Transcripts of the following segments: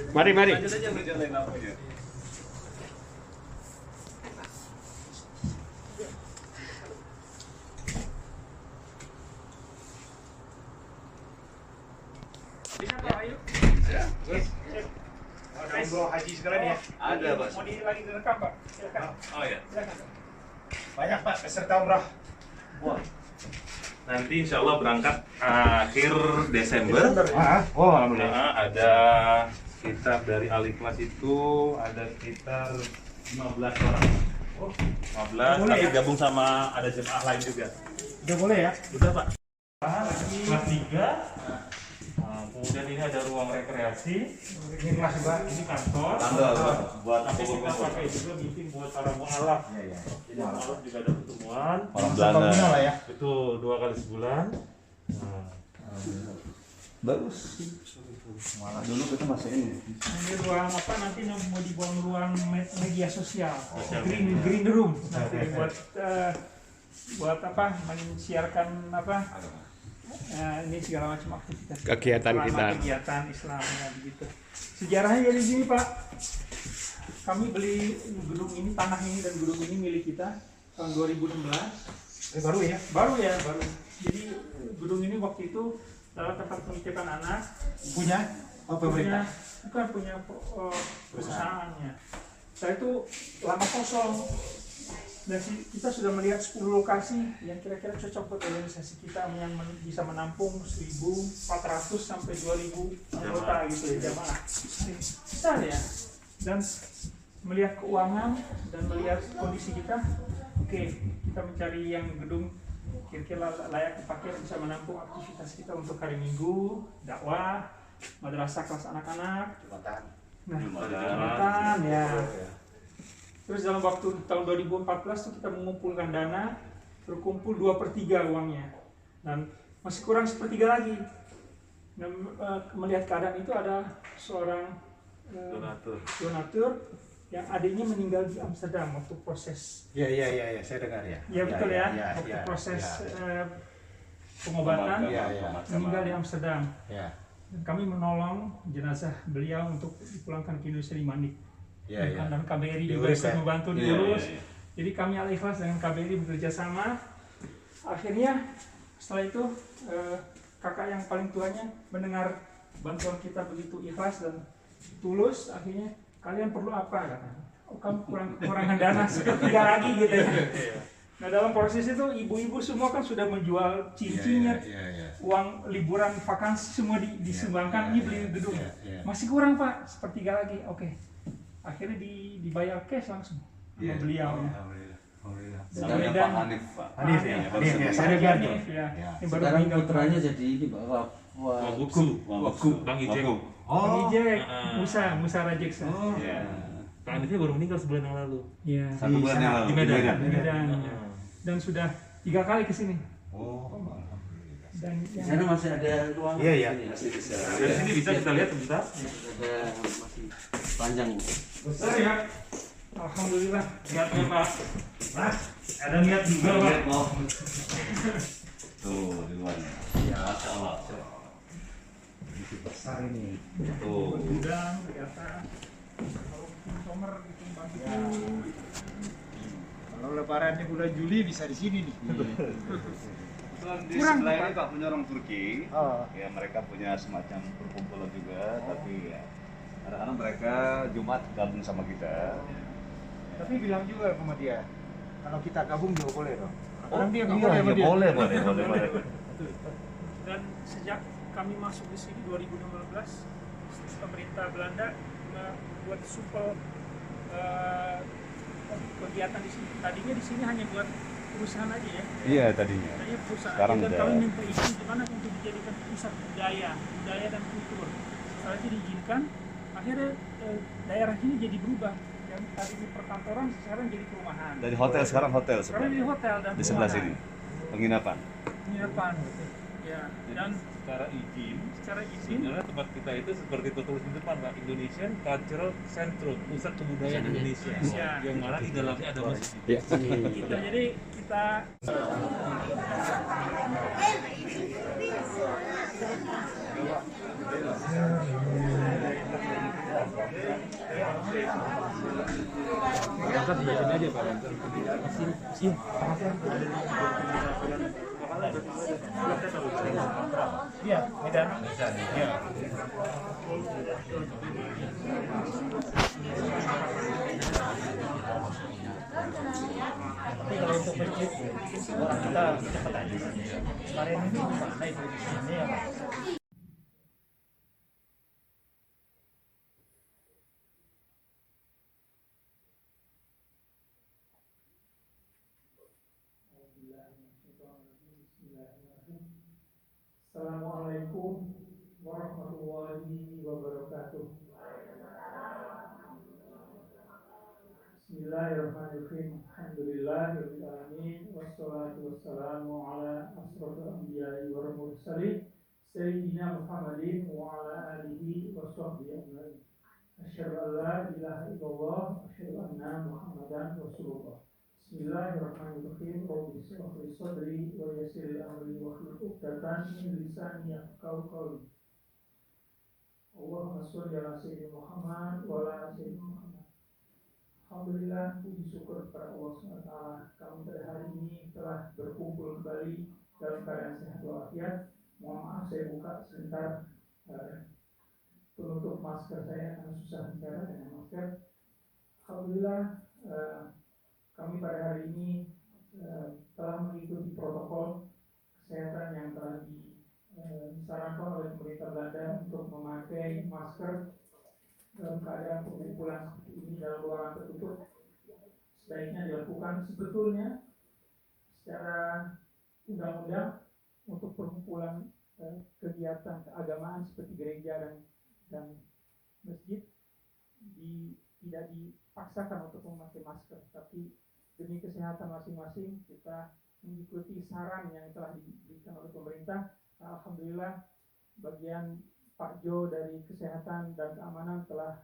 Mari, mari. Lanjut aja berjalan lampunya. Bisa Pak, ayo. Ya. Ada umroh haji sekalian ya? Ada, Pak. Mau lagi direkam Pak? Silakan. Oh ya. Silakan. Banyak Pak peserta umroh. Wah. Nanti insya Allah berangkat akhir Desember. Oh, alhamdulillah. Ada sekitar dari Aliklas itu ada sekitar 15 orang. Oh, 15, boleh tapi ya? gabung sama ada jemaah lain juga. udah boleh ya? Udah Pak. Kelas 3. Kemudian ini ada ruang rekreasi. Ini kelas juga. Ini kantor. buat Tapi kita pakai juga meeting buat para mualaf. Iya. Jadi mualaf juga ada pertemuan. Orang Bangunan Belanda. lah ya. Itu 2 kali sebulan. Nah, Bagus. Malah dulu kita masih ini. Ini ruang apa nanti mau dibuang ruang media sosial. Sosial Green media. green room nanti buat apa? Mensiarkan apa? Ini segala macam aktivitas. Kegiatan Selama kita. Kegiatan Islam ya begitu. Sejarahnya jadi gini Pak. Kami beli gedung ini, tanah ini dan gedung ini milik kita tahun 2016. Baru ya? Baru. Jadi gedung ini waktu itu adalah tempat penitipan anak. Punya? Oh, pemerintah? Bukan punya perusahaannya. Saya itu lama kosong. Dan kita sudah melihat 10 lokasi yang kira-kira cocok buat organisasi kita yang bisa menampung 1.400 sampai 2.000 anggota gitu ya, jamaah. Besar ya. Dan melihat keuangan dan melihat kondisi kita, oke, kita mencari yang gedung kira-kira layak dipakai bisa menampung aktivitas kita untuk hari Minggu, dakwah, madrasah kelas anak-anak, Jumatan ya. Terus dalam waktu tahun 2014 tuh kita mengumpulkan dana, berkumpul 2/3 uangnya, dan masih kurang 1/3 lagi. Dan melihat keadaan itu ada seorang donatur yang adiknya meninggal di Amsterdam waktu proses. Iya, saya dengar ya. Ya betul ya, waktu proses pengobatan meninggal di Amsterdam. Ya. Dan kami menolong jenazah beliau untuk dipulangkan ke Indonesia di Mandik. Dan KBRI juga Diurus, ikut ya? membantu diurus. Jadi kami Al-Ikhlas dengan KBRI bekerja sama. Akhirnya setelah itu kakak yang paling tuanya mendengar bantuan kita begitu ikhlas dan tulus. Akhirnya kalian perlu apa? Oh, kamu kekurangan dana 1/3 lagi gitu ya. Nah dalam proses itu ibu-ibu semua kan sudah menjual cincinnya, uang liburan vakansi semua disumbangkan. Ini beli gedung, masih kurang Pak 1/3 lagi. Oke. Akhirnya dibayar cash langsung sama beliau ya. Namanya Pak Hanif. Hanif ya, saya dengar tuh. ya. Ini baru Sekarang meninggal. putranya jadi ini Pak Wagu, Bang Ijek. Bang Ijek, Musa Rajeksa. Ya. Bang Hanifnya baru meninggal sebulan yang lalu. Iya. 1 bulan yang lalu Di Medan. Di Medan. Dan sudah 3 kali ke sini. Oh, Dan di sana masih ada ruang. Iya. Dari sini bisa kita lihat sebentar. Ada masih panjang. besar ya. Alhamdulillah. Lihatnya Pak. Mas, Ada niat juga Pak. Tuh, di luarnya. Ya, Masya Allah. Besar ini. Tuh. gudang ternyata. Kalau Somer bikin bangku. Kalau lebarannya bulan Juli bisa di sini nih. Di sebelah ini Pak punya orang Turki. Oh. Ya mereka punya semacam perkumpulan juga, tapi ya kadang-kadang mereka Jumat gabung sama kita. Tapi bilang juga sama dia, kalau kita gabung juga boleh dong. Orang dia nggak Iya, boleh sama dia. boleh. Dan sejak kami masuk di sini 2015, pemerintah Belanda membuat supel kegiatan di sini. Tadinya di sini hanya buat perusahaan aja ya. Iya tadinya. Tadinya perusahaan Sekarang aja, dan udah. kami minta izin di mana untuk dijadikan pusat budaya dan kultur. Setelah itu diizinkan, akhirnya daerah ini jadi berubah. Yang tadinya perkantoran sekarang jadi perumahan. Dari hotel sekarang hotel Sekarang jadi sebenarnya. hotel dan Di sebelah perumahan. sini penginapan. Penginapan. Ya, dan Secara izin, secara izin sebenarnya tempat kita itu seperti tertulis di depan Pak, Indonesian Cultural Centrum, pusat kebudayaan Indonesia. Indonesia. Yang mana di dalamnya ada masjid. kita jadi kita Iya, Medan. Iya. Tapi kalau untuk masjid, kita cepat aja. Kemarin ini mana itu di sini ya? Assalamualaikum warahmatullahi wabarakatuh. Bismillahirrahmanirrahim. Alhamdulillahirabbil alamin wassalatu wassalamu ala asrofil anbiya'i wal mursalin sayyidina Muhammadin wa ala alihi wa sahbihi ajmain. Asyhadu an la ilaha illallah wa asyhadu anna Muhammadan rasulullah. Bismillahirrahmanirrahim. Rabbi shrah li sadri wa yassir li amri wa hlul 'uqdatam min lisani yafqahu qawli. Allahumma shalli ala sayyidina Muhammad wa ala sayyidina Muhammad. Alhamdulillah, puji syukur kepada Allah SWT. Kami pada hari ini telah berkumpul kembali dalam keadaan sehat walafiat. Mohon maaf saya buka sebentar penutup masker saya karena susah bicara dengan masker. Alhamdulillah, kami pada hari ini telah mengikuti protokol kesehatan yang telah disarankan oleh pemerintah Belanda untuk memakai masker dalam keadaan pengumpulan seperti ini dalam ruangan tertutup. Sebaiknya dilakukan sebetulnya secara undang-undang untuk perkumpulan kegiatan keagamaan seperti gereja dan masjid tidak dipaksakan untuk memakai masker, tapi demi kesehatan masing-masing kita mengikuti saran yang telah diberikan oleh pemerintah. Alhamdulillah, bagian Pak Jo dari Kesehatan dan Keamanan telah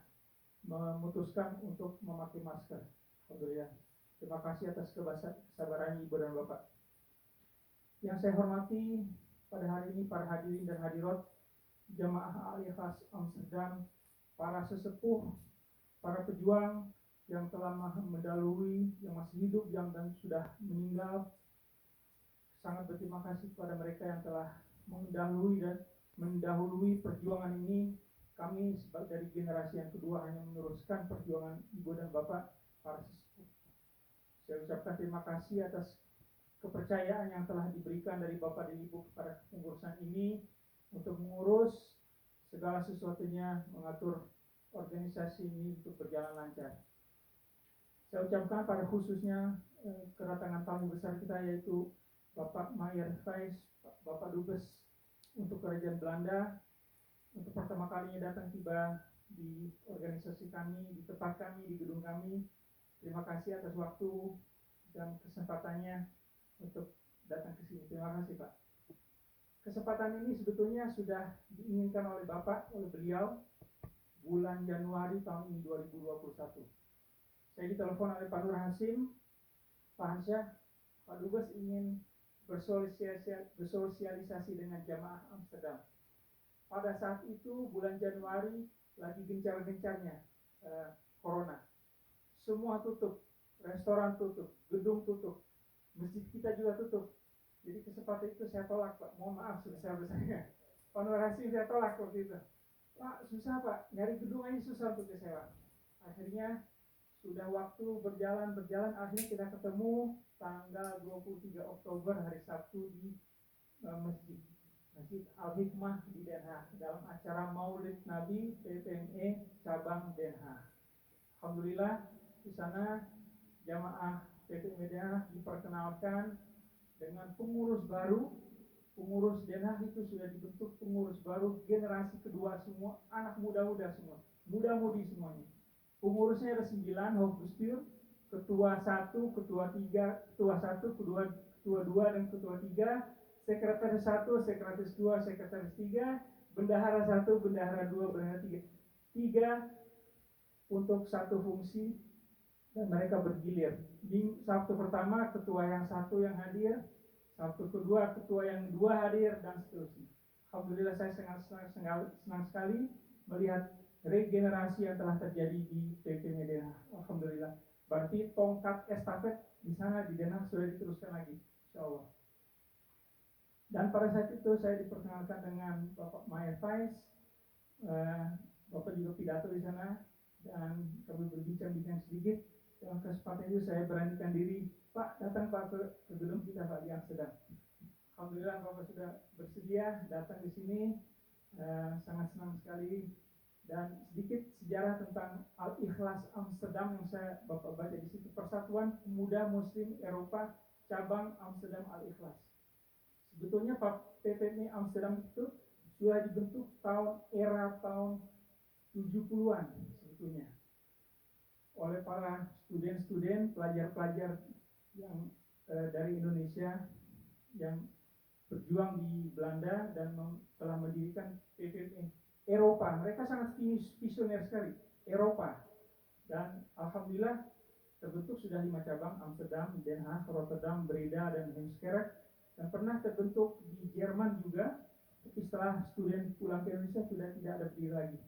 memutuskan untuk memakai masker. Alhamdulillah. Terima kasih atas kesabaran Ibu dan Bapak. Yang saya hormati pada hari ini para hadirin dan hadirat, Jamaah Al-Ikhlas Amsterdam, para sesepuh, para pejuang yang telah mendahului, yang masih hidup, yang dan sudah meninggal. Sangat berterima kasih kepada mereka yang telah mendahului perjuangan ini. Kami dari generasi yang kedua hanya meneruskan perjuangan Ibu dan Bapak para sesepuh. Saya ucapkan terima kasih atas kepercayaan yang telah diberikan dari Bapak dan Ibu kepada pengurusan ini untuk mengurus segala sesuatunya, mengatur organisasi ini untuk berjalan lancar. Saya ucapkan pada khususnya kedatangan tamu besar kita yaitu Bapak Mayer Faiz, Bapak Dubes untuk Kerajaan Belanda, untuk pertama kalinya datang tiba di organisasi kami, di tempat kami, di gedung kami. Terima kasih atas waktu dan kesempatannya untuk datang ke sini. Terima kasih Pak. Kesempatan ini sebetulnya sudah diinginkan oleh Bapak, oleh beliau bulan Januari tahun ini 2021. Saya ditelepon oleh Pak Nur Hasim, Pak Hansyah, Pak Dubes ingin bersosialisasi dengan jamaah Amsterdam. Pada saat itu bulan Januari lagi gencar-gencarnya corona. Semua tutup, restoran tutup, gedung tutup, masjid kita juga tutup. Jadi kesempatan itu saya tolak Pak. Mohon maaf sebesar-besarnya. Pak Nur Hasim saya tolak waktu itu. Pak susah Pak, nyari gedung aja susah untuk disewa. Akhirnya sudah waktu berjalan, akhirnya kita ketemu tanggal 23 Oktober hari Sabtu di Masjid Al-Hikmah di Den Haag dalam acara Maulid Nabi PPME cabang Den Haag. Alhamdulillah di sana jamaah PPME Den Haag diperkenalkan dengan pengurus baru. Pengurus Den Haag itu sudah dibentuk pengurus baru generasi kedua semua, anak muda-muda semua, muda-mudi semuanya. Pengurusnya ada 9, Hofbestuur, ketua 1, ketua 3, ketua 1, ketua 2 dan ketua 3, sekretaris 1, sekretaris 2, sekretaris 3, bendahara 1, bendahara 2, bendahara 3. 3 untuk satu fungsi dan mereka bergilir. Di Sabtu pertama ketua yang 1 yang hadir, Sabtu kedua ketua yang 2 hadir dan seterusnya. Alhamdulillah saya senang sekali melihat regenerasi yang telah terjadi di PP Medan. Alhamdulillah. Berarti tongkat estafet di sana di Den Haag sudah diteruskan lagi, insya Allah. Dan pada saat itu saya diperkenalkan dengan Bapak Mayer Faiz, Bapak juga pidato di sana, dan kami berbincang-bincang sedikit. Dalam kesempatan itu saya beranikan diri, Pak datang Pak ke gedung kita Pak di Amsterdam. Alhamdulillah Bapak sudah bersedia datang di sini, sangat senang sekali. Dan sedikit sejarah tentang Al-Ikhlas Amsterdam yang saya Bapak baca di situ, Persatuan Pemuda Muslim Eropa cabang Amsterdam Al-Ikhlas. Sebetulnya Pak PPMI Amsterdam itu sudah dibentuk tahun 70-an sebetulnya oleh para studen-studen, pelajar-pelajar yang dari Indonesia yang berjuang di Belanda dan telah mendirikan PPMI Eropa. Mereka sangat visioner sekali, Eropa. Dan alhamdulillah terbentuk sudah 5 cabang, Amsterdam, Den Haag, Rotterdam, Breda, dan Heemskerk. Dan pernah terbentuk di Jerman juga, tapi setelah studen pulang ke Indonesia sudah tidak ada berdiri lagi.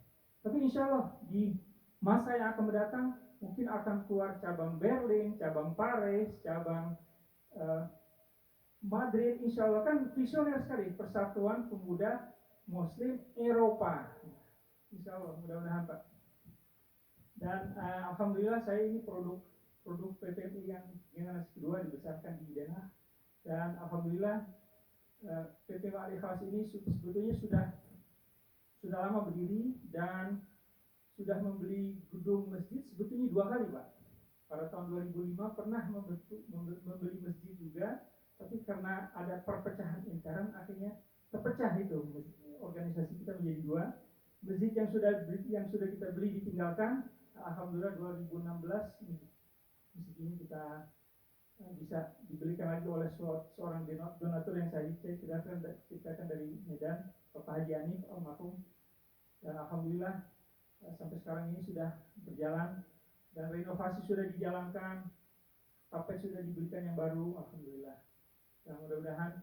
Tapi insya Allah di masa yang akan mendatang mungkin akan keluar cabang Berlin, cabang Paris, cabang Madrid. Insya Allah kan visioner sekali, Persatuan Pemuda Muslim Eropa. Insya Allah, mudah-mudahan Pak. Dan alhamdulillah saya ini produk PPMI yang generasi kedua dibesarkan di Den Haag. Dan alhamdulillah PPMI Al-Ikhlas ini sebetulnya sudah lama berdiri dan sudah membeli gedung masjid sebetulnya 2 kali Pak. Pada tahun 2005 pernah membeli masjid juga, tapi karena ada perpecahan intern akhirnya terpecah itu organisasi kita menjadi 2. Masjid yang sudah kita beli ditinggalkan. Alhamdulillah 2016 masjid ini kita bisa dibelikan lagi oleh seorang donatur yang saya ceritakan dari Medan, Bapak Haji Anif almarhum. Dan alhamdulillah sampai sekarang ini sudah berjalan dan renovasi sudah dijalankan, tapet sudah diberikan yang baru, alhamdulillah. Dan mudah-mudahan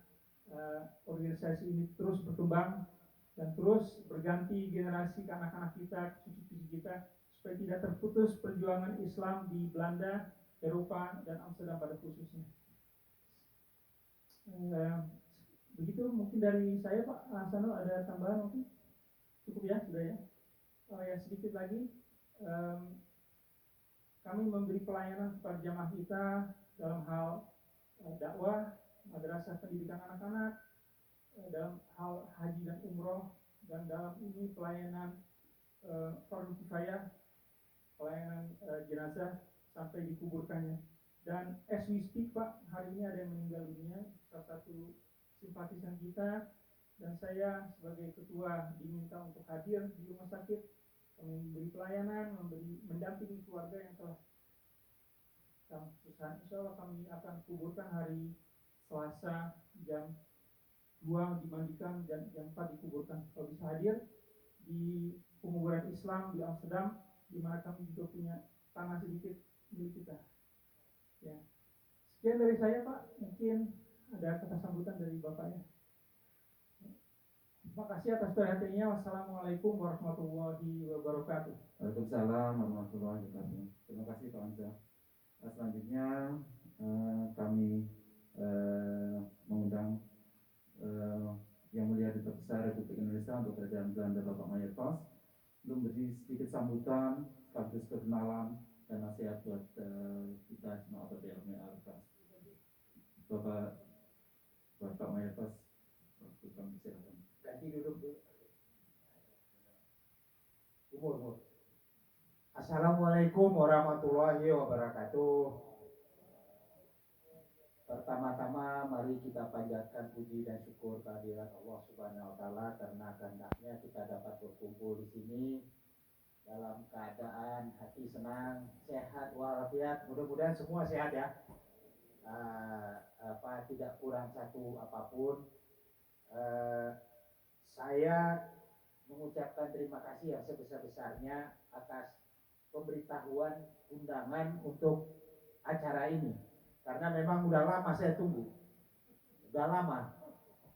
organisasi ini terus berkembang dan terus berganti generasi ke anak-anak kita, cucu-cucu kita, supaya tidak terputus perjuangan Islam di Belanda, Eropa, dan Amsterdam pada khususnya. Begitu mungkin dari saya Pak Hasanul, ada tambahan mungkin? Cukup ya, sudah ya? Ya sedikit lagi, kami memberi pelayanan kepada jamaah kita dalam hal dakwah, madrasah pendidikan anak-anak, dalam hal haji dan umroh, dan dalam ini pelayanan fardu kifayah, pelayanan jenazah sampai dikuburkannya. Dan as we speak Pak, hari ini ada yang meninggal dunia, salah satu simpatisan kita, dan saya sebagai ketua diminta untuk hadir di rumah sakit, memberi pelayanan, mendampingi keluarga yang telah dalam kesusahan. Insya Allah kami akan kuburkan hari Selasa jam 2 dimandikan dan jam 4 dikuburkan. Kalau bisa hadir di penguburan Islam di Amsterdam, di mana kami juga punya tanah sedikit milik kita. Ya. Sekian dari saya Pak, mungkin ada kata sambutan dari Bapaknya. Terima kasih atas perhatiannya. Wassalamualaikum warahmatullahi wabarakatuh. Waalaikumsalam warahmatullahi wabarakatuh. Terima kasih Pak Hamzah. Selanjutnya kami mengundang Yang Mulia Duta Besar Republik Indonesia untuk Kerajaan Belanda Bapak Mayer Faiz untuk memberi sedikit sambutan, sekaligus perkenalan dan nasihat buat kita semua PPMI Al-Ikhlas. Bapak Mayer Faiz, waktu kami silakan. Ganti duduk dulu. Umur. Assalamualaikum warahmatullahi wabarakatuh. Pertama-tama mari kita panjatkan puji dan syukur kehadirat Allah Subhanahu wa taala karena kehendaknya kita dapat berkumpul di sini dalam keadaan hati senang, sehat walafiat. Mudah-mudahan semua sehat ya. Tidak kurang satu apapun. Saya mengucapkan terima kasih yang sebesar-besarnya atas pemberitahuan undangan untuk acara ini. Karena memang udah lama saya tunggu. Udah lama.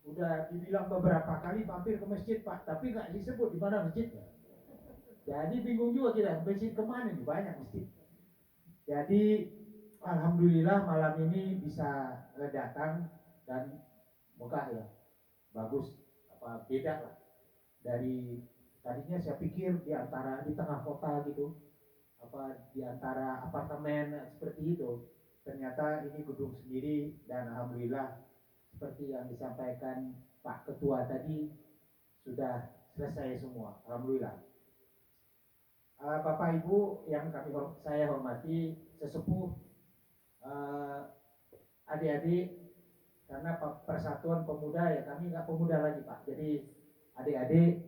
Udah dibilang beberapa kali mampir ke masjid Pak, tapi nggak disebut di mana masjidnya. Jadi bingung juga kita, masjid kemana nih, banyak masjid. Jadi alhamdulillah malam ini bisa datang dan megah ya, bagus, beda lah dari tadinya saya pikir di tengah kota gitu, di antara apartemen seperti itu. Ternyata ini gedung sendiri dan alhamdulillah seperti yang disampaikan Pak Ketua tadi sudah selesai semua, alhamdulillah. Bapak Ibu yang saya hormati, sesepuh, adik-adik, karena Persatuan Pemuda ya, kami nggak pemuda lagi Pak. Jadi adik-adik,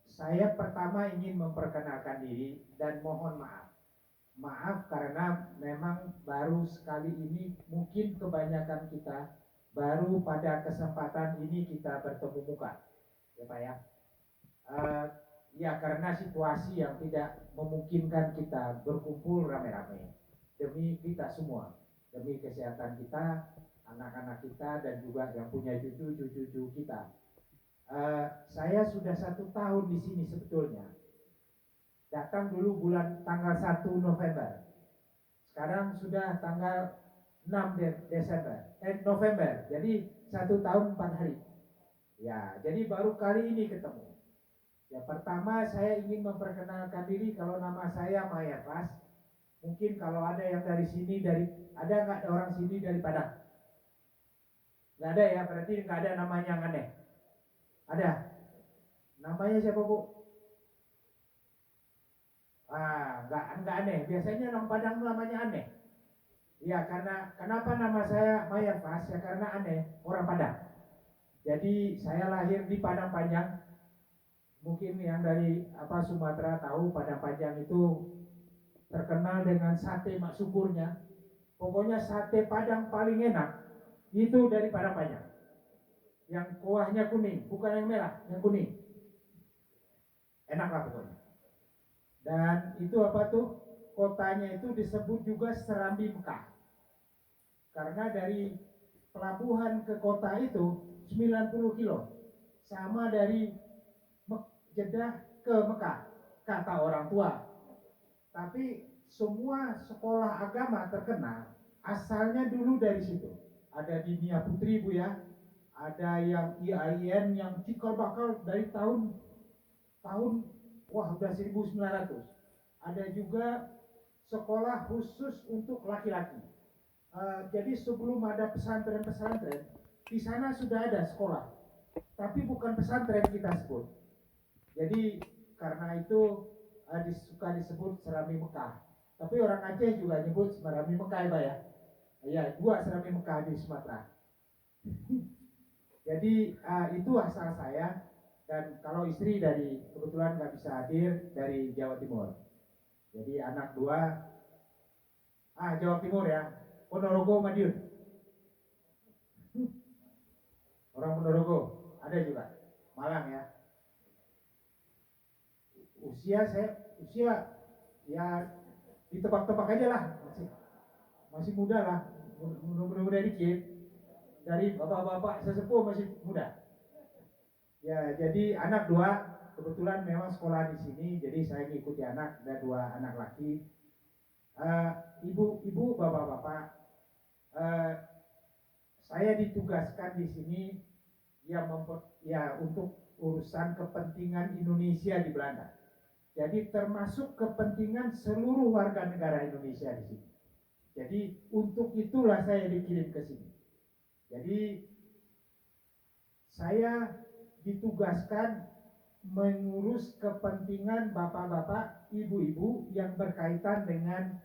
saya pertama ingin memperkenalkan diri dan mohon maaf. Maaf karena memang baru sekali ini, mungkin kebanyakan kita baru pada kesempatan ini kita bertemu muka, ya Pak ya. Ya karena situasi yang tidak memungkinkan kita berkumpul rame-rame demi kita semua, demi kesehatan kita, anak-anak kita dan juga yang punya cucu-cucu kita. Saya sudah 1 tahun di sini sebetulnya. Datang dulu tanggal 1 November. Sekarang sudah tanggal 6 November. Jadi 1 tahun 4 hari. Ya, jadi baru kali ini ketemu. Ya, pertama saya ingin memperkenalkan diri, kalau nama saya Mayafas. Mungkin kalau ada yang dari sini, ada nggak orang sini dari Padang? Nggak ada ya, berarti nggak ada namanya yang aneh. Ada? Namanya siapa Bu? Nggak aneh. Biasanya orang Padang namanya aneh. Ya, kenapa nama saya Mayafas? Ya karena aneh, orang Padang. Jadi saya lahir di Padang Panjang. Mungkin yang dari Sumatera tahu Padang Panjang itu terkenal dengan sate mak syukurnya. Pokoknya sate Padang paling enak itu dari Padang Panjang. Yang kuahnya kuning, bukan yang merah, yang kuning. Enak lah pokoknya. Dan itu kotanya itu disebut juga Serambi Mekah. Karena dari pelabuhan ke kota itu 90 kilo. Sama dari Jeddah ke Mekah, kata orang tua. Tapi semua sekolah agama terkenal asalnya dulu dari situ. Ada di Nia Putri Bu ya, ada yang IAIN yang cikal bakal dari tahun udah 1900. Ada juga sekolah khusus untuk laki-laki. Jadi sebelum ada pesantren, di sana sudah ada sekolah, tapi bukan pesantren kita sebut. Jadi karena itu suka disebut Serambi Mekah. Tapi orang Aceh juga nyebut Serambi Mekah ya Pak ya. Ya, 2 Serambi Mekah di Sumatera. Jadi itu asal saya. Dan kalau istri kebetulan nggak bisa hadir dari Jawa Timur. Jadi anak 2 Jawa Timur ya, Ponorogo Madiun. Orang Ponorogo ada juga, Malang ya. Usia ya ditebak-tebak aja lah, masih muda lah, muda-muda dikit. Dari bapak-bapak sesepuh masih muda. Ya, jadi anak 2 kebetulan memang sekolah di sini, jadi saya ngikuti anak, ada 2 anak laki. Ibu, bapak-bapak, saya ditugaskan di sini untuk urusan kepentingan Indonesia di Belanda. Jadi termasuk kepentingan seluruh warga negara Indonesia di sini. Jadi untuk itulah saya dikirim ke sini. Jadi saya ditugaskan mengurus kepentingan bapak-bapak, ibu-ibu yang berkaitan dengan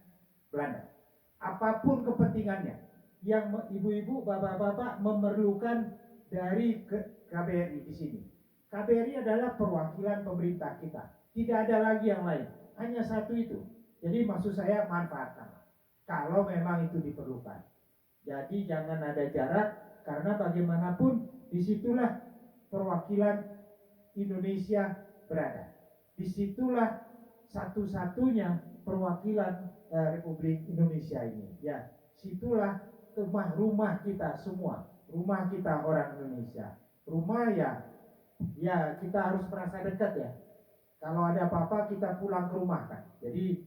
Belanda. Apapun kepentingannya, yang ibu-ibu, bapak-bapak memerlukan dari KBRI di sini. KBRI adalah perwakilan pemerintah kita. Tidak ada lagi yang lain, hanya satu itu. Jadi maksud saya manfaatkan kalau memang itu diperlukan. Jadi jangan ada jarak, karena bagaimanapun disitulah perwakilan Indonesia berada. Disitulah satu-satunya perwakilan Republik Indonesia ini. Ya, situlah rumah kita semua, rumah kita orang Indonesia. Rumah ya kita harus merasa dekat ya. Kalau ada apa-apa kita pulang ke rumah kan. Jadi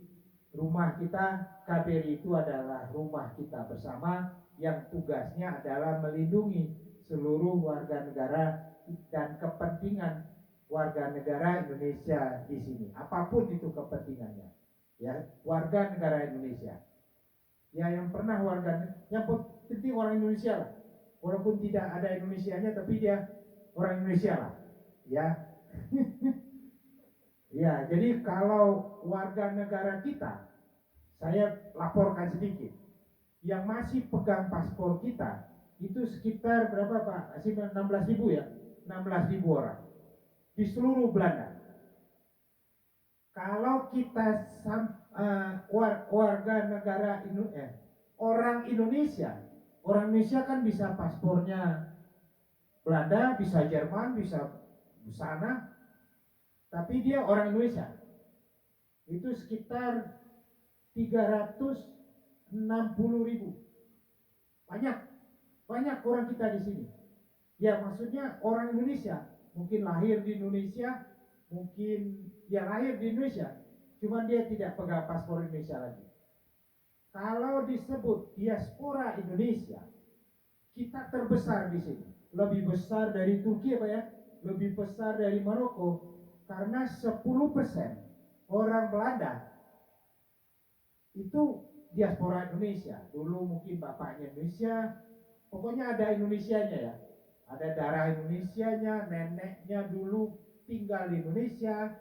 rumah kita, KBRI itu adalah rumah kita bersama yang tugasnya adalah melindungi seluruh warga negara dan kepentingan warga negara Indonesia di sini. Apapun itu kepentingannya. Ya, warga negara Indonesia. Ya, yang pernah yang penting orang Indonesia lah. Walaupun tidak ada Indonesianya tapi dia orang Indonesia lah. Ya. Ya, jadi kalau warga negara kita, saya laporkan sedikit, yang masih pegang paspor kita itu sekitar berapa Pak? 16.000 ya, 16.000 orang di seluruh Belanda. Kalau kita warga negara orang Indonesia kan bisa paspornya Belanda, bisa Jerman, bisa sana. Tapi dia orang Indonesia. Itu sekitar 360.000. Banyak orang kita di sini. Ya, maksudnya orang Indonesia. Mungkin lahir di Indonesia, mungkin dia lahir di Indonesia, cuma dia tidak pegang paspor Indonesia lagi. Kalau disebut diaspora Indonesia, kita terbesar di sini. Lebih besar dari Turki Pak ya, lebih besar dari Maroko. Karena 10% orang Belanda itu diaspora Indonesia. Dulu mungkin bapaknya Indonesia, pokoknya ada Indonesianya ya. Ada darah Indonesianya, neneknya dulu tinggal di Indonesia.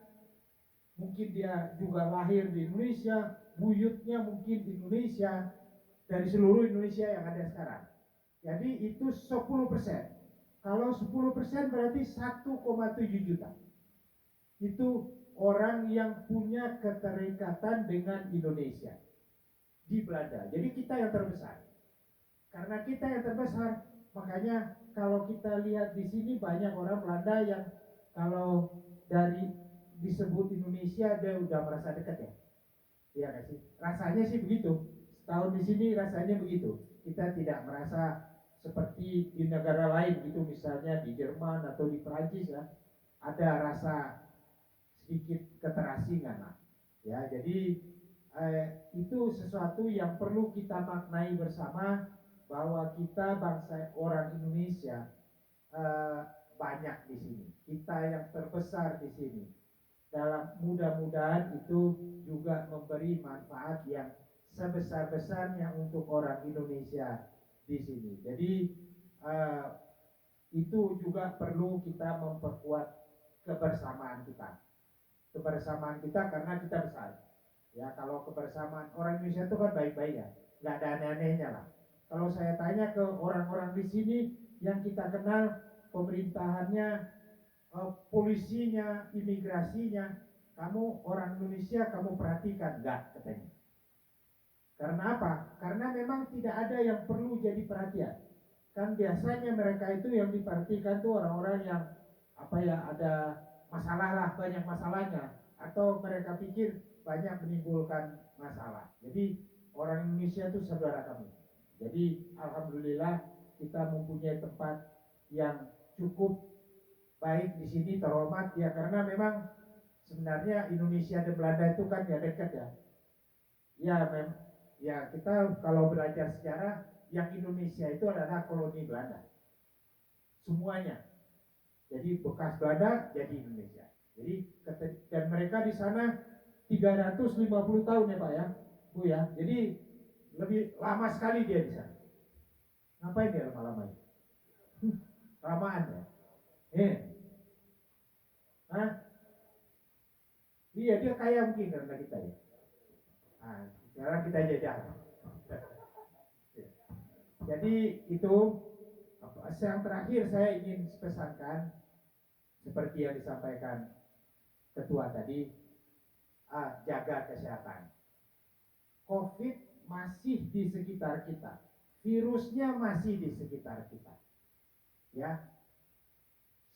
Mungkin dia juga lahir di Indonesia, buyutnya mungkin di Indonesia, dari seluruh Indonesia yang ada sekarang. Jadi itu 10%. Kalau 10% berarti 1,7 juta. Itu orang yang punya keterikatan dengan Indonesia di Belanda. Jadi kita yang terbesar. Karena kita yang terbesar, makanya kalau kita lihat di sini banyak orang Belanda yang kalau dari disebut Indonesia dia udah merasa dekat ya. Iya nggak sih? Rasanya sih begitu. Setahun di sini rasanya begitu. Kita tidak merasa seperti di negara lain gitu, misalnya di Jerman atau di Prancis ya. Ada rasa sedikit keterasingan lah. Ya, jadi itu sesuatu yang perlu kita maknai bersama bahwa kita bangsa orang Indonesia banyak di sini. Kita yang terbesar di sini. Dalam mudah-mudahan itu juga memberi manfaat yang sebesar-besarnya untuk orang Indonesia di sini. Jadi itu juga perlu kita memperkuat kebersamaan kita. Kebersamaan kita karena kita besar. Ya, kalau kebersamaan orang Indonesia itu kan baik-baik ya, nggak ada aneh-anehnya lah. Kalau saya tanya ke orang-orang di sini yang kita kenal, pemerintahannya, polisinya, imigrasinya, kamu orang Indonesia kamu perhatikan nggak katanya? Karena apa? Karena memang tidak ada yang perlu jadi perhatian. Kan biasanya mereka itu yang diperhatikan tuh orang-orang yang apa ya, ada masalah lah, banyak masalahnya, atau mereka pikir banyak menimbulkan masalah. Jadi orang Indonesia itu saudara kami. Jadi alhamdulillah kita mempunyai tempat yang cukup baik di sini, terhormat ya, karena memang sebenarnya Indonesia dan Belanda itu kan ya dekat ya. Ya kita kalau belajar sejarah, yang Indonesia itu adalah koloni Belanda. Semuanya. Jadi bekas Belanda jadi Indonesia. Jadi dan mereka di sana 350 tahun ya Pak ya, Bu ya. Jadi lebih lama sekali dia di sana. Ngapain dia lama-lama? Lamaan ya. Iya, dia kaya mungkin karena kita ya. Nah, sekarang kita jajah. Jadi itu yang terakhir saya ingin pesankan seperti yang disampaikan ketua tadi, jaga kesehatan. COVID masih di sekitar kita, virusnya masih di sekitar kita. Ya,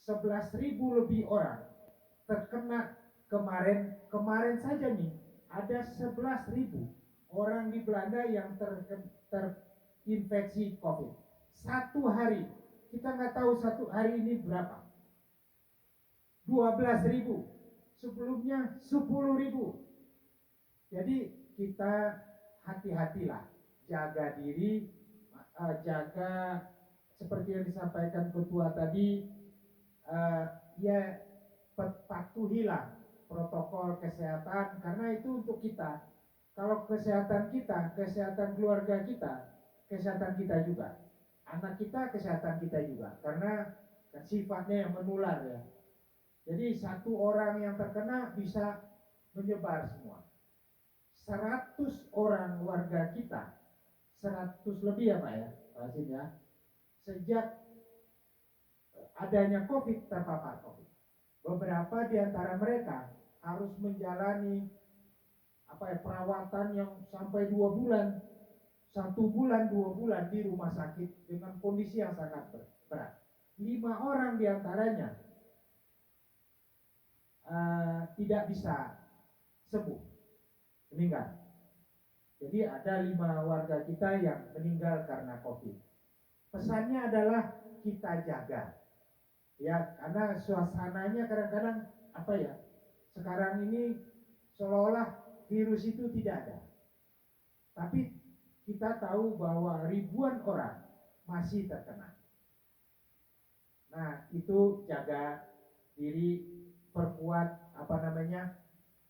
11.000 lebih orang terkena kemarin saja nih, ada 11.000 orang di Belanda yang terinfeksi COVID. Satu hari, kita nggak tahu satu hari ini berapa. 12.000, sebelumnya 10.000. Jadi kita hati-hatilah, jaga diri, jaga seperti yang disampaikan ketua tadi, ya patuhilah protokol kesehatan karena itu untuk kita. Kalau kesehatan kita, kesehatan keluarga kita, kesehatan kita juga, anak kita, kesehatan kita juga, karena sifatnya yang menular ya. Jadi satu orang yang terkena bisa menyebar semua. 100 orang warga kita, 100 lebih ya Pak ya, Pak Hasim ya, sejak adanya COVID terpapar COVID. Beberapa di antara mereka harus menjalani perawatan yang sampai 2 bulan, 1 bulan, 2 bulan di rumah sakit dengan kondisi yang sangat berat. 5 orang di antaranya tidak bisa sembuh, meninggal. Jadi ada 5 warga kita yang meninggal karena COVID. Pesannya adalah kita jaga, ya, karena suasananya kadang-kadang sekarang ini seolah-olah virus itu tidak ada. Tapi kita tahu bahwa ribuan orang masih terkena. Nah, itu jaga diri, perkuat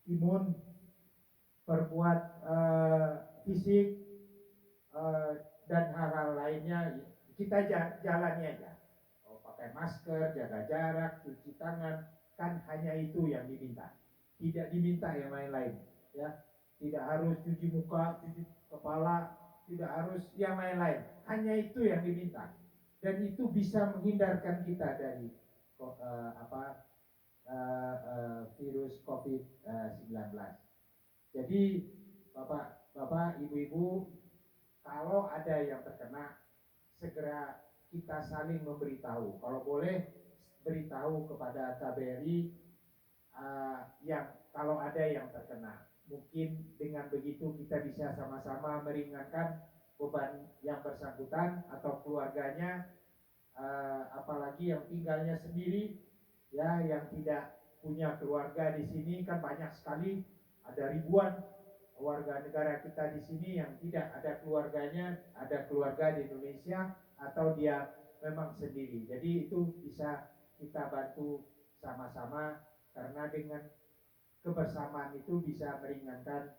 imun, perkuat fisik, dan hal-hal lainnya. Kita jalani aja. Pakai masker, jaga jarak, cuci tangan, kan hanya itu yang diminta. Tidak diminta yang lain-lain, ya. Tidak harus cuci muka, cuci kepala, tidak harus yang lain-lain. Hanya itu yang diminta. Dan itu bisa menghindarkan kita dari virus COVID-19. Jadi Bapak, Ibu-ibu, kalau ada yang terkena, segera kita saling memberitahu. Kalau boleh beritahu kepada KBRI yang kalau ada yang terkena. Mungkin dengan begitu kita bisa sama-sama meringankan beban yang bersangkutan atau keluarganya, apalagi yang tinggalnya sendiri, ya, yang tidak punya keluarga di sini kan banyak sekali, ada ribuan warga negara kita di sini yang tidak ada keluarganya, ada keluarga di Indonesia atau dia memang sendiri. Jadi itu bisa kita bantu sama-sama karena dengan kebersamaan itu bisa meringankan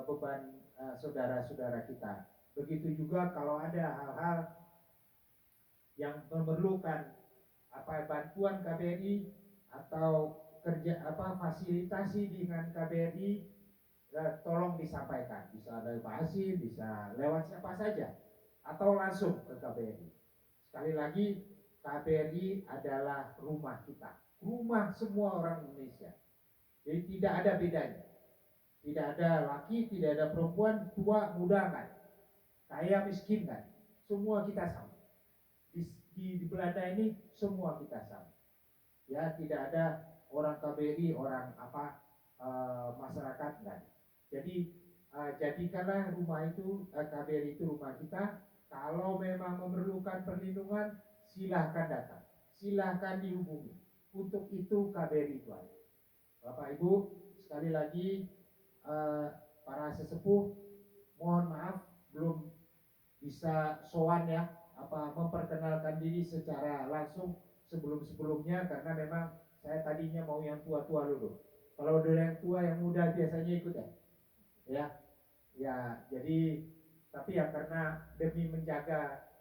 beban saudara-saudara kita. Begitu juga kalau ada hal-hal yang memerlukan bantuan KBRI atau fasilitasi dengan KBRI, tolong disampaikan. Bisa lewat Pak Hasim, bisa lewat siapa saja, atau langsung ke KBRI. Sekali lagi, KBRI adalah rumah kita, rumah semua orang Indonesia. Jadi tidak ada bedanya, tidak ada laki, tidak ada perempuan, tua, muda kan, kaya, miskin kan, semua kita sama. Di Belanda ini semua kita sama. Ya, tidak ada orang KBRI, orang masyarakat kan. Jadi jadikanlah rumah itu, KBRI itu rumah kita. Kalau memang memerlukan perlindungan, silahkan datang, silahkan dihubungi. Untuk itu KBRI itu ada. Bapak Ibu, sekali lagi para sesepuh, mohon maaf belum bisa sowan ya, memperkenalkan diri secara langsung sebelum-sebelumnya karena memang saya tadinya mau yang tua-tua dulu. Kalau udah yang tua, yang muda biasanya ikut ya. Jadi tapi ya karena demi menjaga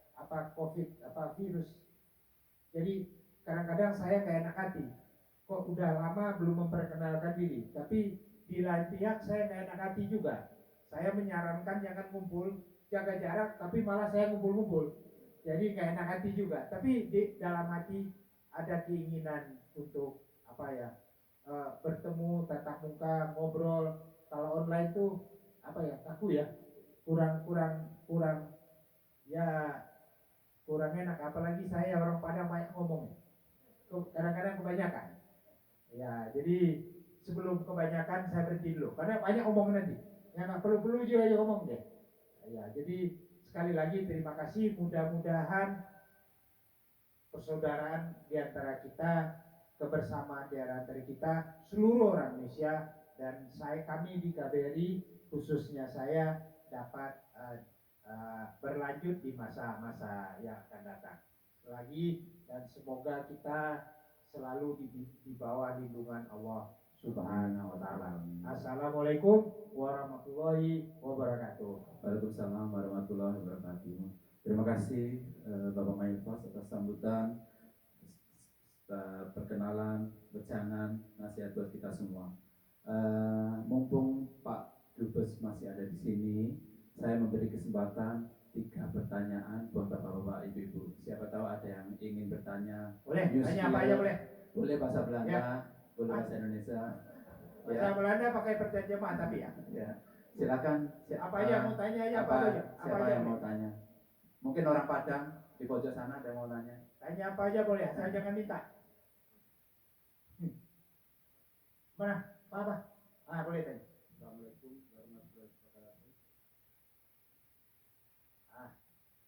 virus. Jadi kadang-kadang saya kayak enak hati. Kok udah lama belum memperkenalkan diri. Tapi di lain pihak saya kayak enak hati juga. Saya menyarankan jangan ngumpul, jaga jarak, tapi malah saya ngumpul-ngumpul. Jadi kayak enak hati juga. Tapi di dalam hati ada keinginan untuk bertemu, tatap muka, ngobrol. Kalau online tuh kaku ya, kurang enak. Apalagi saya orang Padang banyak ngomong, kadang-kadang kebanyakan. Ya, jadi sebelum kebanyakan saya berhenti dulu, karena banyak omong nanti. Yang nggak perlu juga aja ngomong deh. Ya, jadi sekali lagi terima kasih. Mudah-mudahan persaudaraan di antara kita kebersamaan di antara kita seluruh orang Indonesia, dan kami di KBRI khususnya saya dapat berlanjut di masa-masa yang akan datang lagi, dan semoga kita selalu di bawah lindungan Allah Subhanahu wa taala. Assalamualaikum warahmatullahi wabarakatuh. Waalaikumsalam warahmatullahi wabarakatuh. Terima kasih Bapak Mayfas atas sambutan, perkenalan, becangan, nasihat buat kita semua. Mumpung Pak Dubes masih ada di sini, saya memberi kesempatan 3 pertanyaan buat Bapak-bapak, Ibu-ibu. Siapa tahu ada yang ingin bertanya. Boleh, tanya apa aja boleh. Boleh bahasa Belanda, Ya. boleh bahasa Indonesia. Bahasa Belanda pakai terjemahan tapi ya. Ya. Silakan. Apa aja mau tanya aja apa aja. Apa Siapa aja yang boleh. mau tanya? Mungkin orang Padang di pojok sana ada yang mau nanya. Tanya apa aja boleh, saya jangan minta. Mana? Apa? Boleh tanya. Assalamualaikum warahmatullahi wabarakatuh.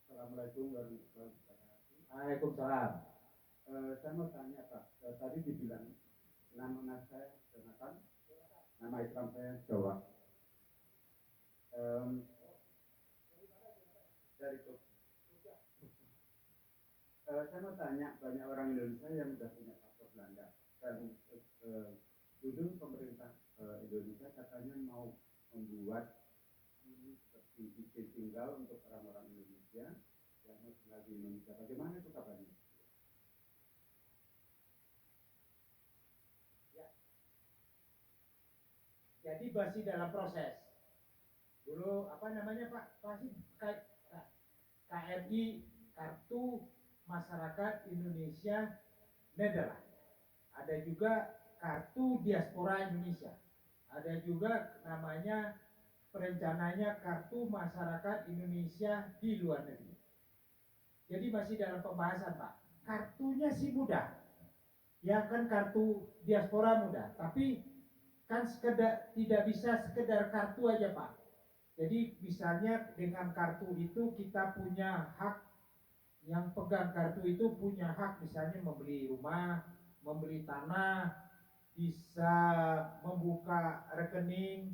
Assalamualaikum warahmatullahi wabarakatuh. Waalaikumsalam. Saya mau tanya Pak, tadi dibilang nama saya Jonathan, nama Islam saya Jawa. Dari Jogja. Saya mau tanya, banyak orang Indonesia yang sudah punya paspor Belanda, dan dulu pemerintah Indonesia katanya mau membuat seperti izin tinggal untuk orang-orang Indonesia yang tinggal di Indonesia. Bagaimana itu kabarnya? Jadi masih dalam proses. Dulu apa namanya Pak? Masih KRI, Kartu Masyarakat Indonesia Nederland. Ada juga Kartu Diaspora Indonesia. Ada juga namanya perencananya Kartu Masyarakat Indonesia di luar negeri. Jadi masih dalam pembahasan Pak. Kartunya sih mudah. Ya kan kartu diaspora mudah, tapi kan tidak bisa sekedar kartu aja Pak. Jadi misalnya dengan kartu itu kita punya hak, yang pegang kartu itu punya hak misalnya membeli rumah, membeli tanah, bisa membuka rekening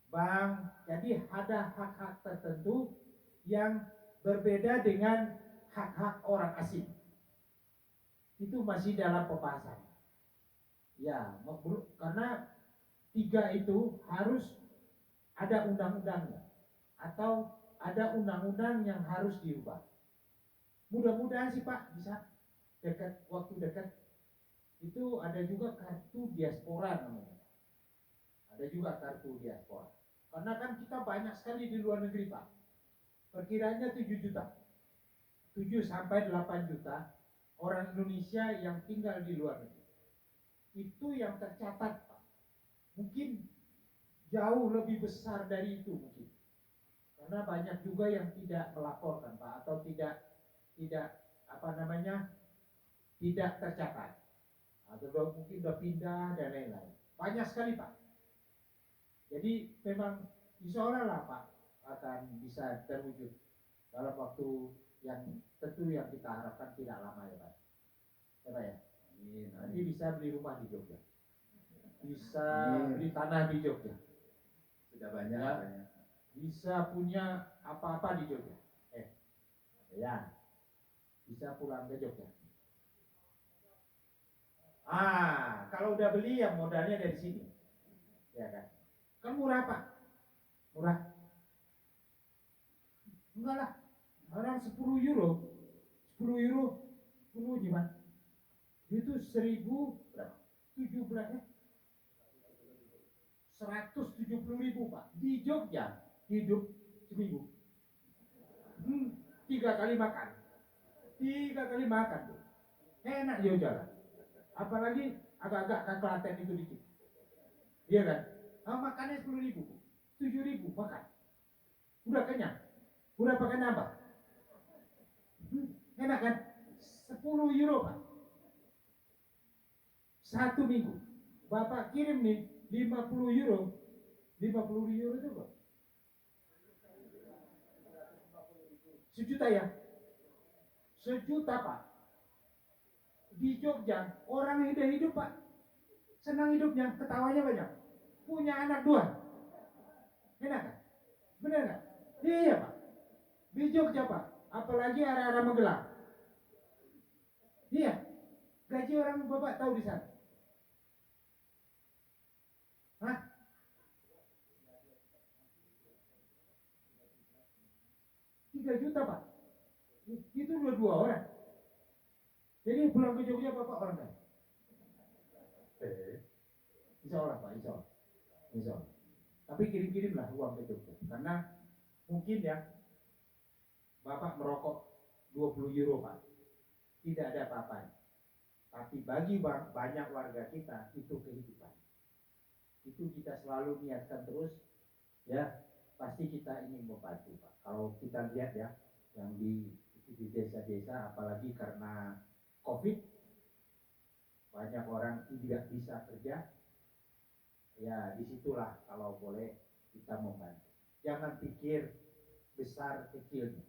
bank. Jadi ada hak-hak tertentu yang berbeda dengan hak-hak orang asing. Itu masih dalam pembahasan. Ya, karena 3 itu harus ada undang-undangnya atau ada undang-undang yang harus diubah. Mudah-mudahan sih Pak bisa waktu dekat itu ada juga kartu diaspora namanya. Ada juga kartu diaspora. Karena kan kita banyak sekali di luar negeri Pak. Perkiranya 7 juta. 7 sampai 8 juta orang Indonesia yang tinggal di luar negeri. Itu yang tercatat Pak. Mungkin jauh lebih besar dari itu mungkin. Karena banyak juga yang tidak melaporkan Pak, atau tidak tidak tercatat. Atau mungkin sudah pindah dan lain-lain. Banyak sekali Pak. Jadi memang insya Allah lah Pak akan bisa terwujud dalam waktu yang tentu yang kita harapkan tidak lama ya Pak. Ya Pak ya. Nanti bisa beli rumah di Jogja. Bisa beli tanah di Jogja. Sudah banyak. Ya. Banyak. Bisa punya apa-apa di Jogja. Ya. Bisa pulang ke Jogja. Kalau udah beli ya modalnya dari sini. Ya kan. Kan murah Pak. Murah. Enggak lah. Orang 10 euro. 10 euro. 10 gimana? Itu 1000 berapa? 17 170.000 Pak. Di Jogja hidup seminggu. 3 kali makan. 3 kali makan tuh. Enak Jogja lah. Apalagi agak-agak ke Klaten itu dikit. Iya kan? Makannya 10.000, 7.000 makan. Udah kenyang. Udah pakai nambah. Enak kan? 10 euro Pak. 1 minggu. Bapak kirim nih 50 euro. 50 euro itu kok. 1 juta ya? 1 juta Pak. di Jogja orang yang udah hidup Pak, senang hidupnya, ketawanya banyak, punya anak 2, enak kan? Bener nggak? Iya Pak, di Jogja Pak, apalagi area-area Magelang. Iya, gaji orang Bapak tahu di sana. Hah? Rp3 juta Pak, itu dua orang. Jadi pulang ke Jogja Bapak orang kaya. Insya Allah Pak, insya Allah. Insya Allah. Tapi kirim-kirimlah uang ke Jogja. Karena mungkin ya, Bapak merokok 20 euro Pak, tidak ada apa-apanya. Tapi bagi banyak warga kita, itu kehidupan. Itu kita selalu niatkan terus, ya pasti kita ingin membantu Pak. Kalau kita lihat ya, yang di desa-desa, apalagi karena COVID, banyak orang tidak bisa kerja, ya disitulah kalau boleh kita membantu. Jangan pikir besar kecilnya.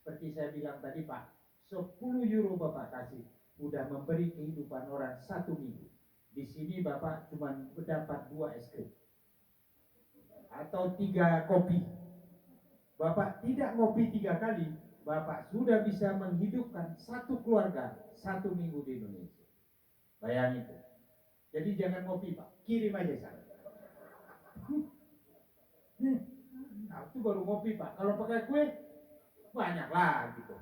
Seperti saya bilang tadi Pak, 10 euro Bapak kasih, udah memberi kehidupan orang 1 minggu. Di sini Bapak cuma mendapat 2 es krim atau 3 kopi. Bapak tidak ngopi 3 kali, Bapak sudah bisa menghidupkan 1 keluarga 1 minggu di Indonesia. Bayangin itu. Jadi jangan ngopi Pak, kirim aja sana. Nah, itu baru ngopi Pak. Kalau pakai kue banyak lah gitu.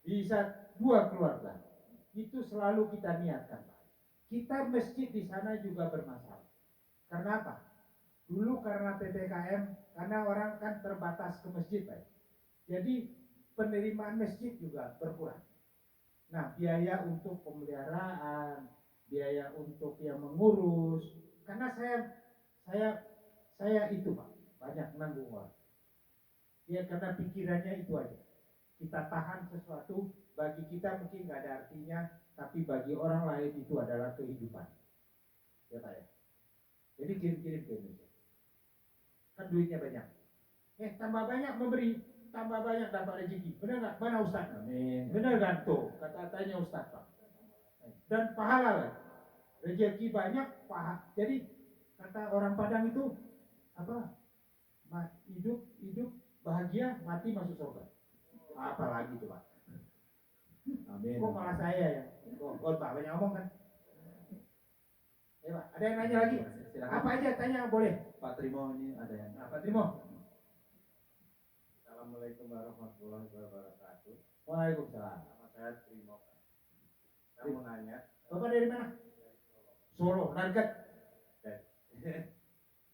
Bisa 2 keluarga. Itu selalu kita niatkan Pak. Kita masjid di sana juga bermasalah. Karena apa? Dulu karena PPKM, karena orang kan terbatas ke masjid Pak. Jadi penerimaan masjid juga berkurang. Nah, biaya untuk pemeliharaan, biaya untuk yang mengurus, karena saya itu Pak, banyak nanggung orang. Ya karena pikirannya itu aja. Kita tahan sesuatu, bagi kita mungkin nggak ada artinya, tapi bagi orang lain itu adalah kehidupan. Ya Pak ya. Jadi kirim-kirim ke Indonesia. Kan duitnya banyak. Tambah banyak memberi, tambah banyak dapat rezeki. Benar nggak? Mana Ustaz? Amin. Benar kan tuh? Kata-katanya Ustaz Pak. Dan pahala lah. Rezeki banyak, pahala. Jadi kata orang Padang itu apa? Hidup bahagia, mati masuk surga. Apalagi itu Pak. Amin. Kok malah saya ya? Kok Pak banyak ngomong kan? Ya Pak, ada yang nanya lagi? Silakan. Apa aja tanya boleh. Pak Trimo ini ada yang. Pak Trimo. Assalamualaikum warahmatullahi wabarakatuh. Waalaikumsalam. Nama saya Trimo. Saya mau nanya. Bapak dari mana? Solo, Narget.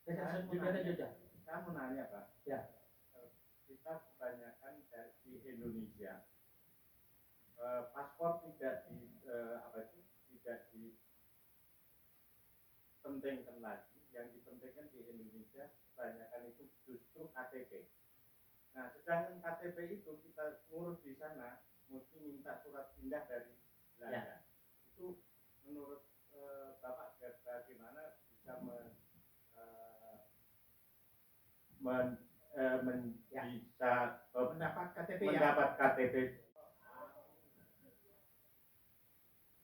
Saya mau nanya Pak. Ya. Kita kebanyakan di Indonesia paspor tidak tidak dipentingkan lagi. Yang dipentingkan di Indonesia kebanyakan itu justru KTP. Nah, sedangkan KTP itu kita ngurus di sana, mesti minta surat pindah dari Belanda. Ya. Itu menurut Bapak bagaimana bisa bisa mendapat KTP mendapat ya? KTP?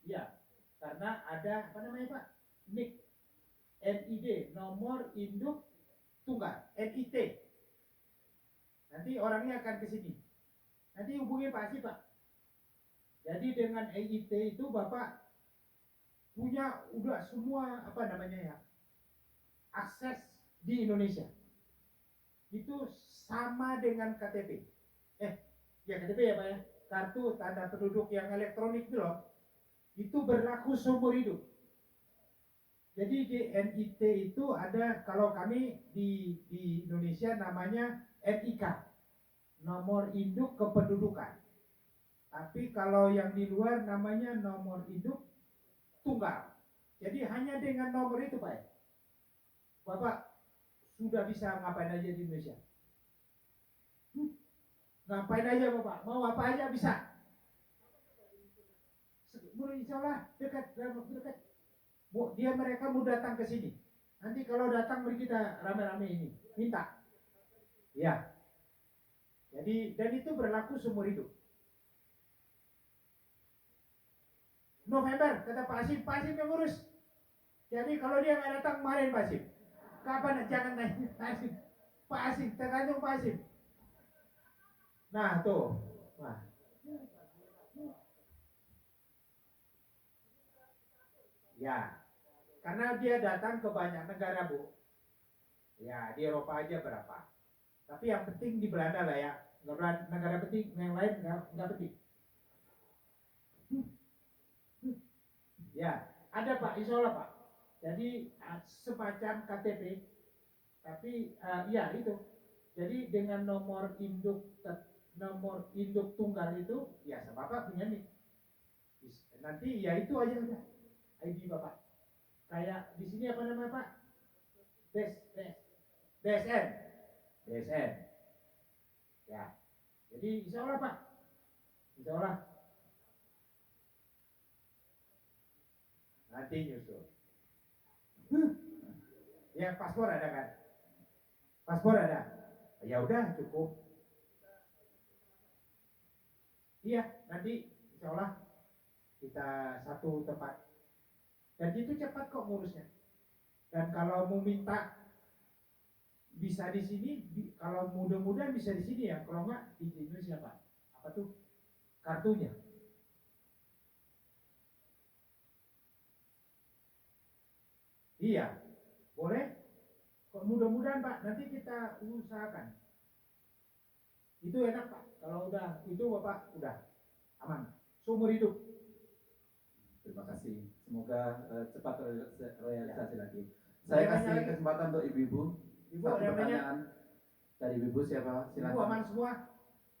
Iya, karena ada apa namanya Pak? NID, nomor induk tunggal, NIT. Nanti orangnya akan ke sini. Nanti hubungi Pak Asif Pak. Jadi dengan NIT itu Bapak punya udah semua apa namanya ya, akses di Indonesia. Itu sama dengan KTP. Ya KTP ya Pak ya, kartu tanda penduduk yang elektronik itu loh. Itu berlaku seumur hidup. Jadi di NIT itu ada, kalau kami di Indonesia namanya NIK, nomor induk kependudukan. Tapi kalau yang di luar namanya nomor induk tunggal. Jadi hanya dengan nomor itu Pak, Bapak sudah bisa ngapain aja di Indonesia. Ngapain aja Bapak, mau apa aja bisa. Insya Allah dekat. Mereka mau datang ke sini. Nanti kalau datang mari kita rame-rame ini minta. Ya. Jadi dan itu berlaku seumur hidup. November, kata Pak Hasim yang ngurus. Jadi kalau dia nggak datang kemarin Pak Hasim, kapan jangan tanya Pak Hasim, tergantung Pak Hasim. Nah tuh, nah. Ya, karena dia datang ke banyak negara Bu. Ya di Eropa aja berapa. Tapi yang penting di Belanda lah ya. Negara penting, yang lain nggak penting. Ya, ada Pak, insya Allah Pak. Jadi semacam KTP, tapi ya itu. Jadi dengan nomor induk tunggal itu, ya Bapak punya nih. Nanti ya itu aja udah ID Bapak. Kayak di sini apa namanya Pak? BSN. Ya. Jadi insya Allah Pak. Insya Allah. Nanti nyusul. Ya paspor ada kan? Paspor ada. Ya udah cukup. Iya nanti insya Allah kita satu tempat. Dan itu cepat kok ngurusnya. Dan kalau mau minta bisa di sini, kalau mudah-mudahan bisa di sini ya. Kalau enggak di Indonesia Pak. Apa tuh? Kartunya. Iya, boleh. Kok mudah-mudahan Pak, nanti kita usahakan. Itu enak Pak. Kalau udah, itu Bapak udah aman. Seumur hidup. Terima kasih. Semoga cepat realisasi lagi. Saya kasih kesempatan untuk ibu-ibu. Ibu Satu ada yang nanya? pertanyaan dari ibu siapa? Ibu Silakan. aman semua,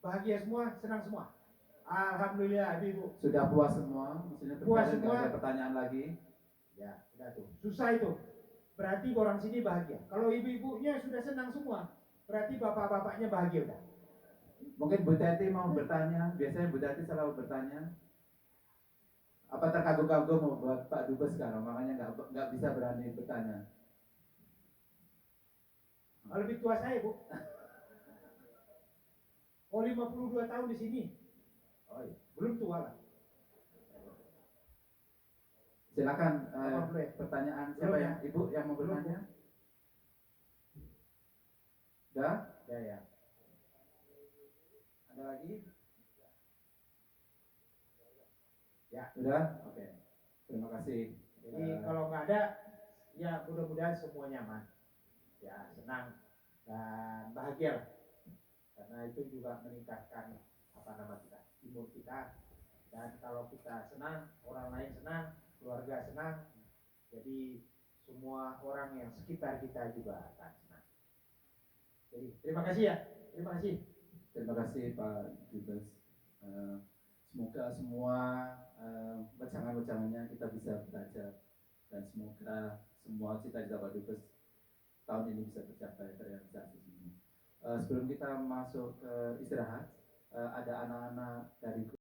bahagia semua, senang semua. Alhamdulillah ibu. Sudah puas semua? Maksudnya Puas nggak semua. ada pertanyaan lagi? Ya, sudah tuh. Susah itu. Berarti orang sini bahagia. Kalau ibu-ibunya sudah senang semua, berarti bapak-bapaknya bahagia udah. Mungkin Bu Teti mau bertanya. Biasanya Bu Teti selalu bertanya. Apa terkagum-kagum mau buat Pak Dubes sekarang? Makanya nggak bisa berani bertanya. Lebih tua saya Bu. Oh 52 tahun di sini. Oh iya. Belum tua lah. Silakan boleh? pertanyaan Belum siapa ya? ya? Ibu yang mau Belum, bertanya? Sudah? Ya. Ada lagi? Ya. Sudah? Oke. Terima kasih. Jadi kalau nggak ada, ya mudah-mudahan semua nyaman. Ya senang dan bahagia lah. Karena itu juga meningkatkan nama kita, imun kita. Dan kalau kita senang, orang lain senang, keluarga senang. Jadi semua orang yang sekitar kita juga akan senang. Jadi terima kasih ya. Terima kasih. Terima kasih Pak Dubes. Semoga semua wejangan-wejangannya kita bisa belajar dan semoga semua cita-cita Pak Dubes tahun ini bisa tercapai terrealisasi semua. Sebelum kita masuk ke istirahat, ada anak-anak dari